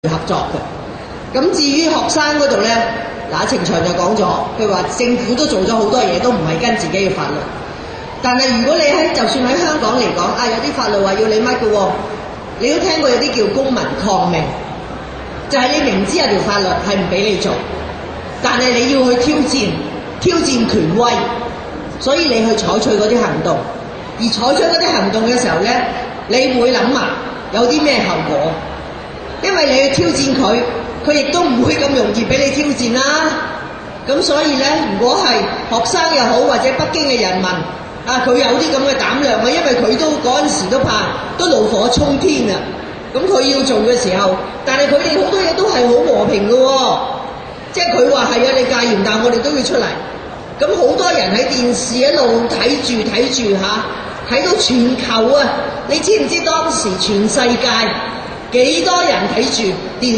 合作嘅。咁至於學生嗰度呢，嗱程翔就講咗，佢話政府都做咗好多嘢，都唔係跟自己嘅法律。但係如果你就算喺香港嚟講，有啲法律話要你乜嘅喎，你都聽過有啲叫公民抗命，就係你明知有條法律係唔俾你做，但係你要去挑戰權威，所以你去採取嗰啲行動。而採取嗰啲行動嘅時候呢，你會諗埋有啲咩後果，因為你去挑戰佢，佢亦都唔會咁容易俾你挑戰啦。咁所以呢，如果係學生又好，或者北京嘅人民佢有啲咁嘅膽量，因為佢都嗰陣時都怕，都怒火衝天啊！咁佢要做嘅時候，但係佢哋好多嘢都係好和平嘅喎，即係佢話係你戒嚴，但係我哋都要出嚟。咁好多人喺電視一路睇住睇到全球啊！你知唔知當時全世界幾多人睇住電視？